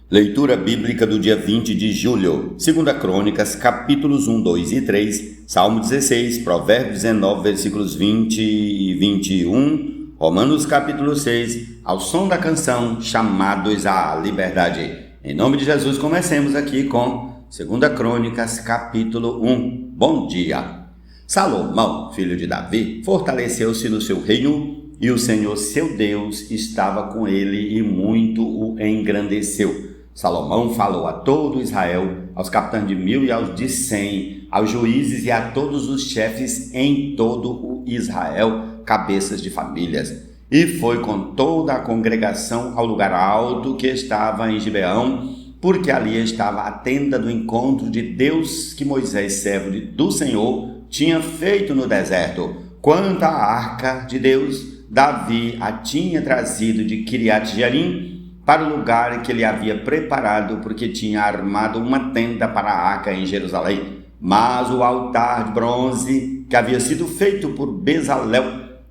Leitura bíblica do dia 20 de julho, 2 Crônicas, capítulos 1, 2 e 3, Salmo 16, Provérbios 19, versículos 20 e 21, Romanos capítulo 6, ao som da canção Chamados à Liberdade. Em nome de Jesus, comecemos aqui com 2 Crônicas, capítulo 1. Bom dia! Salomão, filho de Davi, fortaleceu-se no seu reino e o Senhor, seu Deus, estava com ele e muito o engrandeceu. Salomão falou a todo Israel, aos capitães de 1000 e aos de 100, aos juízes e a todos os chefes em todo o Israel, cabeças de famílias. E foi com toda a congregação ao lugar alto que estava em Gibeão, porque ali estava a tenda do encontro de Deus que Moisés, servo do Senhor, tinha feito no deserto. Quanto à arca de Deus, Davi a tinha trazido de Quiriat-Jearim para o lugar que ele havia preparado, porque tinha armado uma tenda para a arca em Jerusalém. Mas o altar de bronze, que havia sido feito por Bezalel,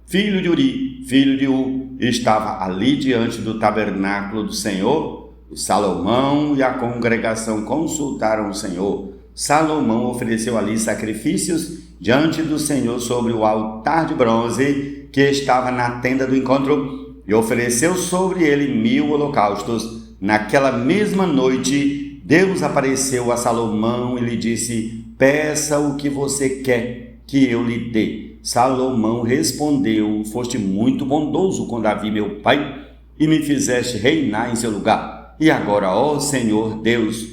filho de Uri, filho de U, estava ali diante do tabernáculo do Senhor. E Salomão e a congregação consultaram o Senhor. Salomão ofereceu ali sacrifícios diante do Senhor sobre o altar de bronze que estava na tenda do encontro, e ofereceu sobre ele 1000 holocaustos. Naquela mesma noite, Deus apareceu a Salomão e lhe disse: peça o que você quer que eu lhe dê. Salomão respondeu: foste muito bondoso com Davi, meu pai, e me fizeste reinar em seu lugar. E agora, ó Senhor Deus,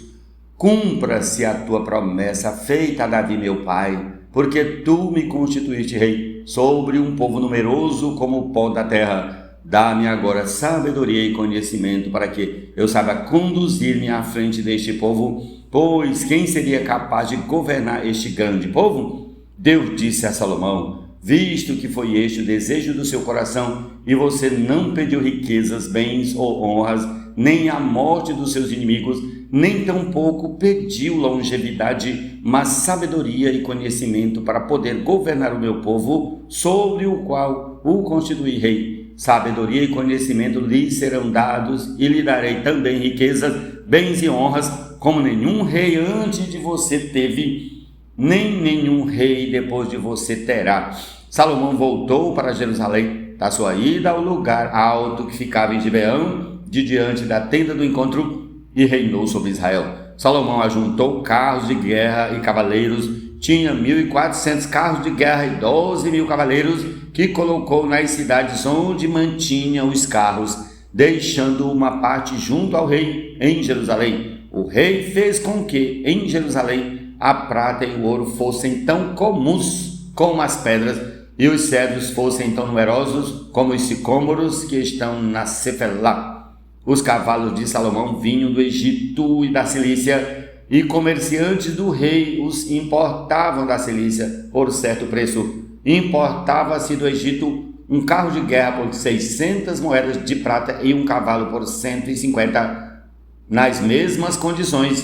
cumpra-se a tua promessa feita a Davi, meu pai, porque tu me constituíste rei sobre um povo numeroso como o pó da terra. Dá-me agora sabedoria e conhecimento para que eu saiba conduzir-me à frente deste povo, pois quem seria capaz de governar este grande povo? Deus disse a Salomão: visto que foi este o desejo do seu coração, e você não pediu riquezas, bens ou honras, nem a morte dos seus inimigos, nem tampouco pediu longevidade, mas sabedoria e conhecimento para poder governar o meu povo, sobre o qual o constituí rei. Sabedoria e conhecimento lhe serão dados, e lhe darei também riquezas, bens e honras, como nenhum rei antes de você teve, nem nenhum rei depois de você terá. Salomão voltou para Jerusalém, da sua ida ao lugar alto que ficava em Gibeão, de diante da tenda do encontro, e reinou sobre Israel. Salomão ajuntou carros de guerra e cavaleiros, tinha 1400 carros de guerra e 12.000 cavaleiros, que colocou nas cidades onde mantinha os carros, deixando uma parte junto ao rei em Jerusalém. O rei fez com que, em Jerusalém, a prata e o ouro fossem tão comuns como as pedras, e os cedros fossem tão numerosos como os sicômoros que estão na Cefelá. Os cavalos de Salomão vinham do Egito e da Cilícia, e comerciantes do rei os importavam da Cilícia por certo preço. Importava-se do Egito um carro de guerra por 600 moedas de prata e um cavalo por 150. Nas mesmas condições,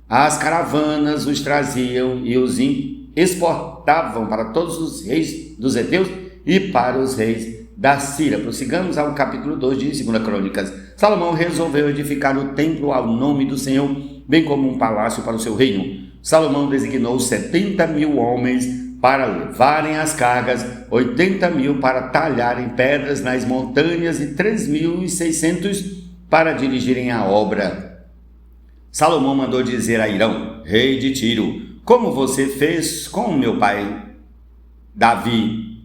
as caravanas os traziam e os exportavam para todos os reis dos heteus e para os reis da Síria. Prossigamos ao capítulo 2 de 2 Crônicas. Salomão resolveu edificar o templo ao nome do Senhor, bem como um palácio para o seu reino. Salomão designou 70.000 homens para levarem as cargas, 80.000 para talharem pedras nas montanhas e 3.600 para dirigirem a obra. Salomão mandou dizer a Hirão, rei de Tiro: como você fez com meu pai Davi,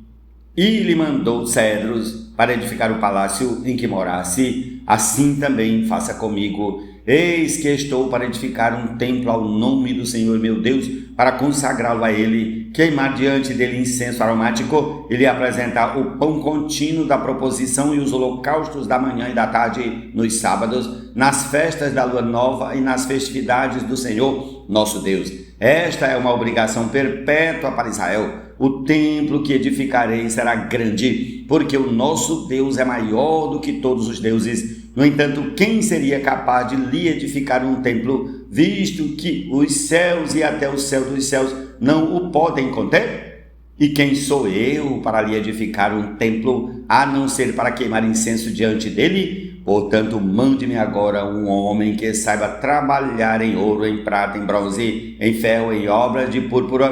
e lhe mandou cedros para edificar o palácio em que morasse, assim também faça comigo. Eis que estou para edificar um templo ao nome do Senhor meu Deus, para consagrá-lo a ele, queimar diante dele incenso aromático e lhe apresentar o pão contínuo da proposição e os holocaustos da manhã e da tarde nos sábados, nas festas da lua nova e nas festividades do Senhor nosso Deus. Esta é uma obrigação perpétua para Israel. O templo que edificarei será grande, porque o nosso Deus é maior do que todos os deuses. No entanto, quem seria capaz de lhe edificar um templo, visto que os céus e até o céu dos céus não o podem conter? E quem sou eu para lhe edificar um templo, a não ser para queimar incenso diante dele? Portanto, mande-me agora um homem que saiba trabalhar em ouro, em prata, em bronze, em ferro, em obras de púrpura,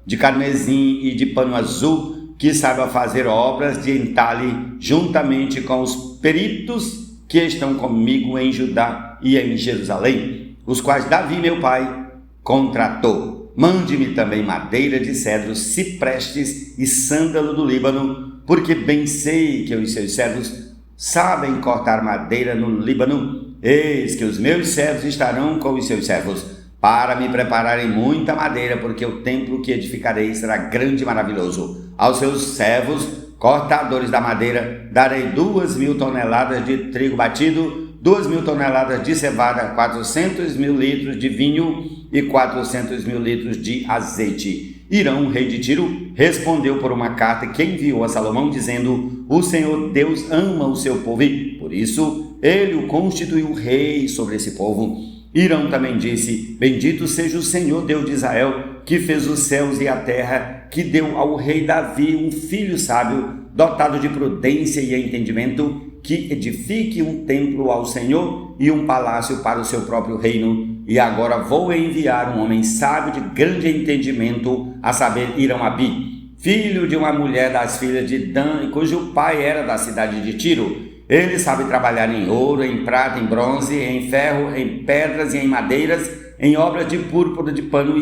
de carmesim e de pano azul, que saiba fazer obras de entalhe juntamente com os peritos que estão comigo em Judá e em Jerusalém, os quais Davi, meu pai, contratou. Mande-me também madeira de cedros, ciprestes e sândalo do Líbano, porque bem sei que os seus servos sabem cortar madeira no Líbano. Eis que os meus servos estarão com os seus servos, para me prepararem muita madeira, porque o templo que edificarei será grande e maravilhoso. Aos seus servos, cortadores da madeira, darei 2.000 toneladas de trigo batido, 2.000 toneladas de cevada, 400.000 litros de vinho e 400.000 litros de azeite. Hirão, rei de Tiro, respondeu por uma carta que enviou a Salomão, dizendo: o Senhor Deus ama o seu povo e, por isso, ele o constituiu rei sobre esse povo. Hirão também disse: bendito seja o Senhor Deus de Israel, que fez os céus e a terra, que deu ao rei Davi um filho sábio, dotado de prudência e entendimento, que edifique um templo ao Senhor e um palácio para o seu próprio reino. E agora vou enviar um homem sábio de grande entendimento, a saber, Hirão-Abi, filho de uma mulher das filhas de Dan, cujo pai era da cidade de Tiro. Ele sabe trabalhar em ouro, em prata, em bronze, em ferro, em pedras e em madeiras, em obras de púrpura, de pano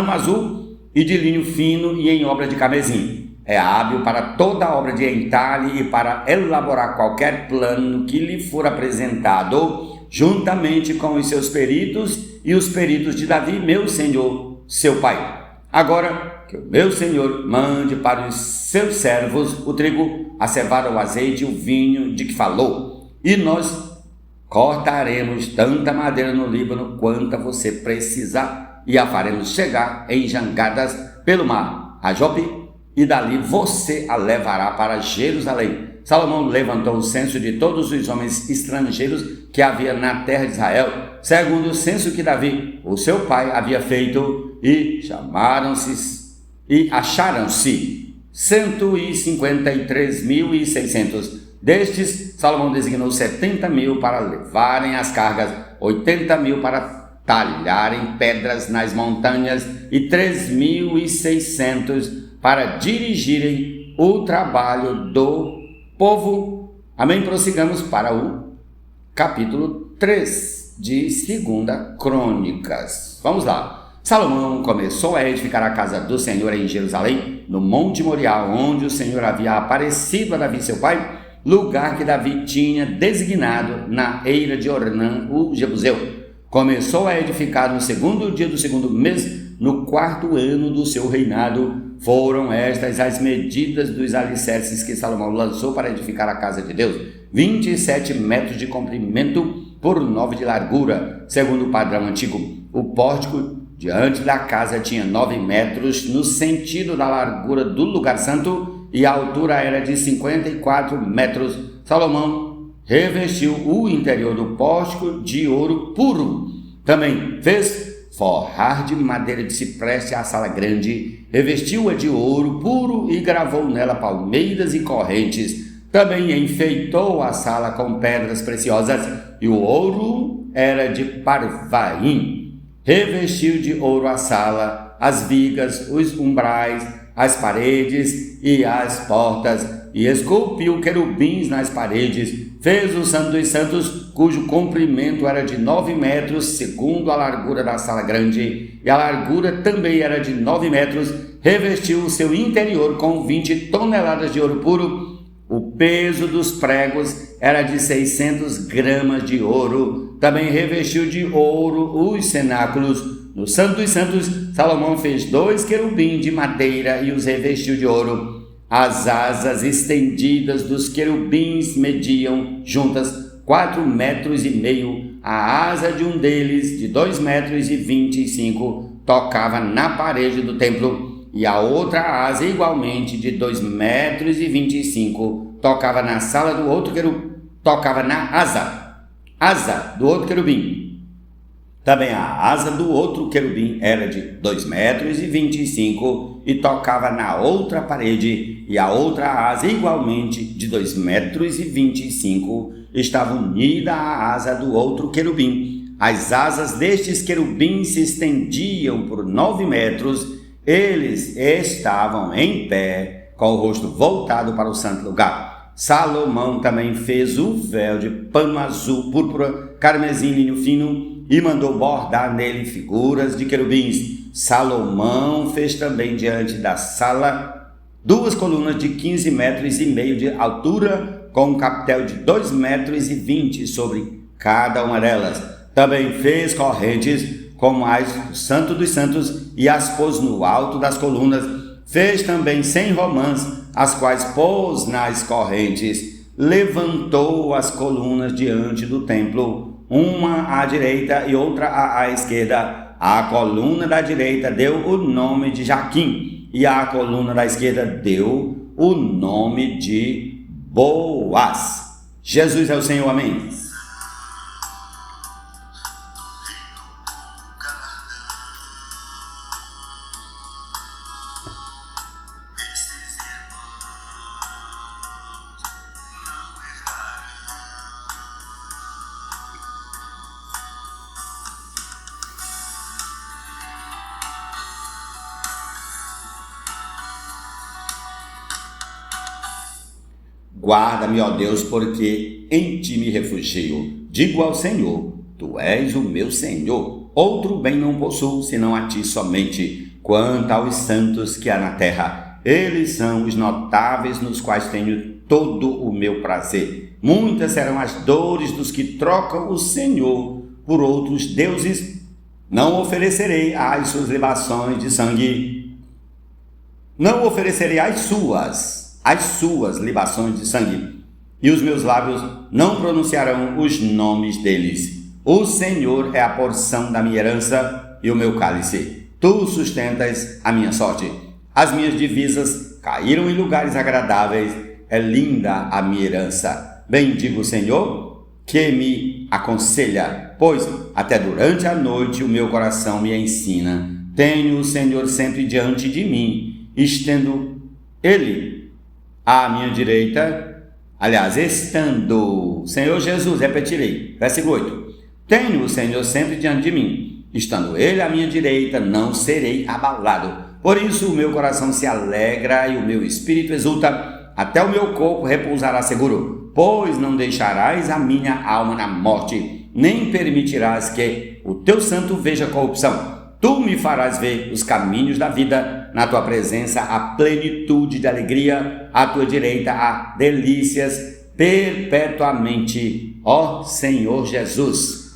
azul e de linho fino e em obras de carmesim. É hábil para toda obra de entalhe e para elaborar qualquer plano que lhe for apresentado, juntamente com os seus peritos e os peritos de Davi, meu senhor, seu pai. Agora que o meu senhor mande para os seus servos o trigo, a cevada, o azeite e o vinho de que falou, e nós cortaremos tanta madeira no Líbano quanta você precisar, e a faremos chegar em jangadas pelo mar a Jope, e dali você a levará para Jerusalém. Salomão levantou o censo de todos os homens estrangeiros que havia na terra de Israel, segundo o censo que Davi, o seu pai, havia feito, e acharam-se 153.600. Destes, Salomão designou 70.000 para levarem as cargas, 80.000 para talharem pedras nas montanhas e 3.600 para dirigirem o trabalho do povo. Amém? Prossigamos para o capítulo 3 de 2 Crônicas. Vamos lá. Salomão começou a edificar a casa do Senhor em Jerusalém, no Monte Moriá, onde o Senhor havia aparecido a Davi, seu pai, lugar que Davi tinha designado na eira de Ornã, o Jebuseu. Começou a edificar no 2º dia do 2º mês, no 4º ano do seu reinado. Foram estas as medidas dos alicerces que Salomão lançou para edificar a casa de Deus: 27 metros de comprimento por 9 de largura, segundo o padrão antigo. O pórtico diante da casa tinha 9 metros no sentido da largura do lugar santo, e a altura era de 54 metros. Salomão revestiu o interior do pórtico de ouro puro. Também fez forrar de madeira de cipreste a sala grande, revestiu-a de ouro puro e gravou nela palmeiras e correntes. Também enfeitou a sala com pedras preciosas, e o ouro era de Parvaim. Revestiu de ouro a sala, as vigas, os umbrais, as paredes e as portas, e esculpiu querubins nas paredes. Fez o Santo dos Santos, cujo comprimento era de 9 metros, segundo a largura da sala grande, e a largura também era de 9 metros. Revestiu o seu interior com 20 toneladas de ouro puro. O peso dos pregos era de 600 gramas de ouro. Também revestiu de ouro os cenáculos. No Santo dos Santos, Salomão fez 2 querubins de madeira e os revestiu de ouro. As asas estendidas dos querubins mediam juntas 4,5 metros. A asa de um deles, de 2,25 metros, tocava na parede do templo, e a outra asa, igualmente de 2,25 metros, tocava na sala do outro querubim, tocava na asa do outro querubim. Também a asa do outro querubim era de 2,25 metros e tocava na outra parede, e a outra asa igualmente de 2,25 metros estava unida à asa do outro querubim. As asas destes querubins se estendiam por 9 metros. Eles estavam em pé, com o rosto voltado para o santo lugar. Salomão também fez o véu de pano azul, púrpura, carmesim, linho fino, e mandou bordar nele figuras de querubins. Salomão fez também diante da sala 2 colunas de 15 metros e meio de altura, com um capitel de 2,20 metros sobre cada uma delas. Também fez correntes como as do Santo dos Santos e as pôs no alto das colunas. Fez também 100 romãs, as quais pôs nas correntes. Levantou as colunas diante do templo, uma à direita e outra à esquerda. A coluna da direita deu o nome de Jaquim, e a coluna da esquerda deu o nome de Boaz. Jesus é o Senhor, amém. Guarda-me, ó Deus, porque em ti me refugio. Digo ao Senhor, tu és o meu Senhor. Outro bem não possuo, senão a ti somente. Quanto aos santos que há na terra, eles são os notáveis nos quais tenho todo o meu prazer. Muitas serão as dores dos que trocam o Senhor por outros deuses. Não oferecerei as suas libações de sangue. Não oferecerei as suas libações de sangue, e os meus lábios não pronunciarão os nomes deles. O Senhor é a porção da minha herança e o meu cálice. Tu sustentas a minha sorte. As minhas divisas caíram em lugares agradáveis. É linda a minha herança. Bendigo o Senhor, que me aconselha, pois até durante a noite o meu coração me ensina. Tenho o Senhor sempre diante de mim, estando Ele à minha direita, estando, Senhor Jesus, repetirei, versículo 8, tenho o Senhor sempre diante de mim, estando Ele à minha direita, não serei abalado. Por isso o meu coração se alegra e o meu espírito exulta, até o meu corpo repousará seguro, pois não deixarás a minha alma na morte, nem permitirás que o teu santo veja corrupção. Tu me farás ver os caminhos da vida, na tua presença há plenitude de alegria, à tua direita há delícias perpetuamente, ó Senhor Jesus.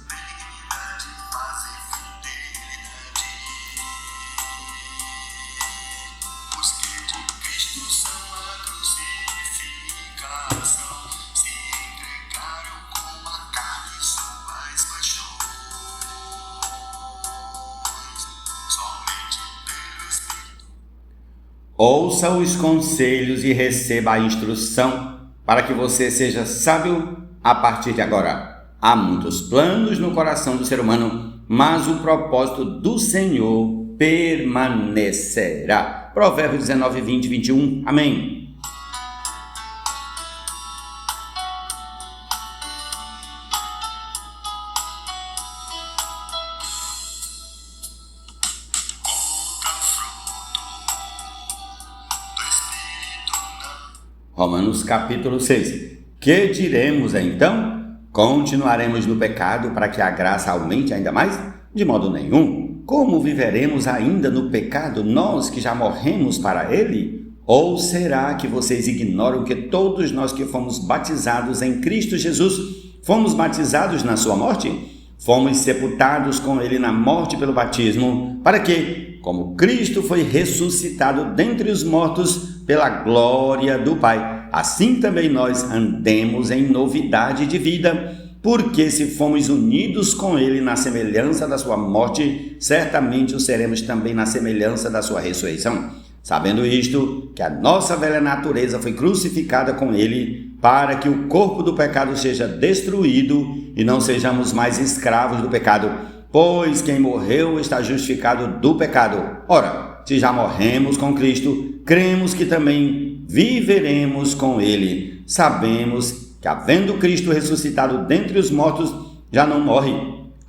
Ouça os conselhos e receba a instrução, para que você seja sábio a partir de agora. Há muitos planos no coração do ser humano, mas o propósito do Senhor permanecerá. Provérbios 19, 20, 21. Amém. Romanos capítulo 6. Que diremos então? Continuaremos no pecado para que a graça aumente ainda mais? De modo nenhum. Como viveremos ainda no pecado, nós que já morremos para ele? Ou será que vocês ignoram que todos nós que fomos batizados em Cristo Jesus, fomos batizados na sua morte? Fomos sepultados com ele na morte pelo batismo, para que, como Cristo foi ressuscitado dentre os mortos pela glória do Pai, assim também nós andemos em novidade de vida, porque se fomos unidos com ele na semelhança da sua morte, certamente o seremos também na semelhança da sua ressurreição. Sabendo isto, que a nossa velha natureza foi crucificada com ele, para que o corpo do pecado seja destruído e não sejamos mais escravos do pecado, pois quem morreu está justificado do pecado. Ora, se já morremos com Cristo, cremos que também viveremos com ele. Sabemos que, havendo Cristo ressuscitado dentre os mortos, já não morre.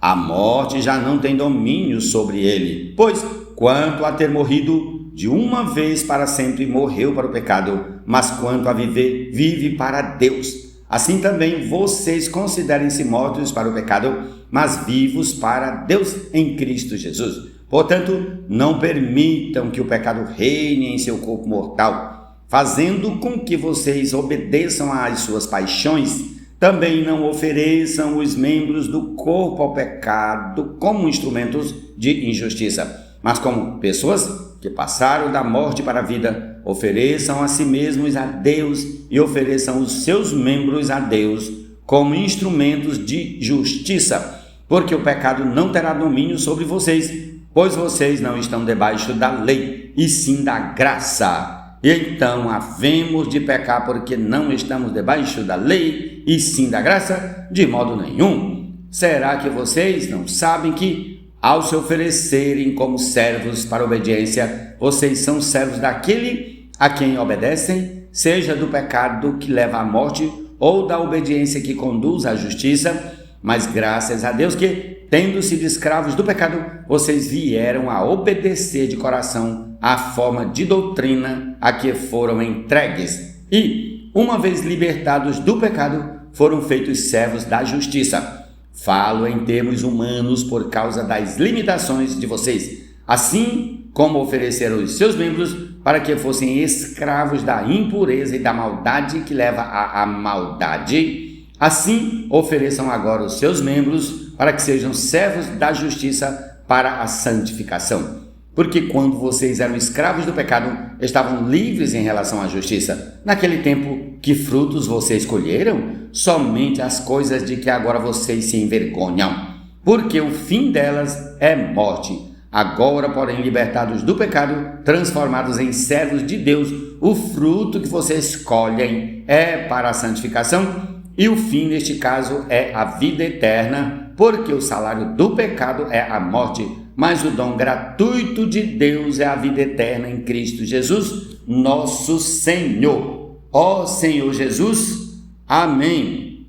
A morte já não tem domínio sobre ele, pois, quanto a ter morrido, de uma vez para sempre morreu para o pecado, mas quanto a viver, vive para Deus. Assim também vocês considerem-se mortos para o pecado, mas vivos para Deus em Cristo Jesus. Portanto, não permitam que o pecado reine em seu corpo mortal, fazendo com que vocês obedeçam às suas paixões. Também não ofereçam os membros do corpo ao pecado como instrumentos de injustiça, mas como pessoas que passaram da morte para a vida. Ofereçam a si mesmos a Deus e ofereçam os seus membros a Deus como instrumentos de justiça, porque o pecado não terá domínio sobre vocês, pois vocês não estão debaixo da lei, e sim da graça. E então havemos de pecar porque não estamos debaixo da lei, e sim da graça? De modo nenhum. Será que vocês não sabem que, ao se oferecerem como servos para a obediência, vocês são servos daquele a quem obedecem, seja do pecado que leva à morte ou da obediência que conduz à justiça? Mas graças a Deus que, tendo sido escravos do pecado, vocês vieram a obedecer de coração à forma de doutrina a que foram entregues. E, uma vez libertados do pecado, foram feitos servos da justiça. Falo em termos humanos por causa das limitações de vocês, assim como ofereceram os seus membros para que fossem escravos da impureza e da maldade que leva à maldade. Assim, ofereçam agora os seus membros para que sejam servos da justiça para a santificação. Porque quando vocês eram escravos do pecado, estavam livres em relação à justiça. Naquele tempo, que frutos vocês colheram? Somente as coisas de que agora vocês se envergonham, porque o fim delas é morte. Agora, porém, libertados do pecado, transformados em servos de Deus, o fruto que vocês colhem é para a santificação, e o fim, neste caso, é a vida eterna, porque o salário do pecado é a morte, mas o dom gratuito de Deus é a vida eterna em Cristo Jesus, nosso Senhor. Ó Senhor Jesus, amém.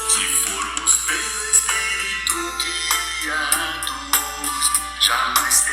Se formos pelo Espírito guiados, jamais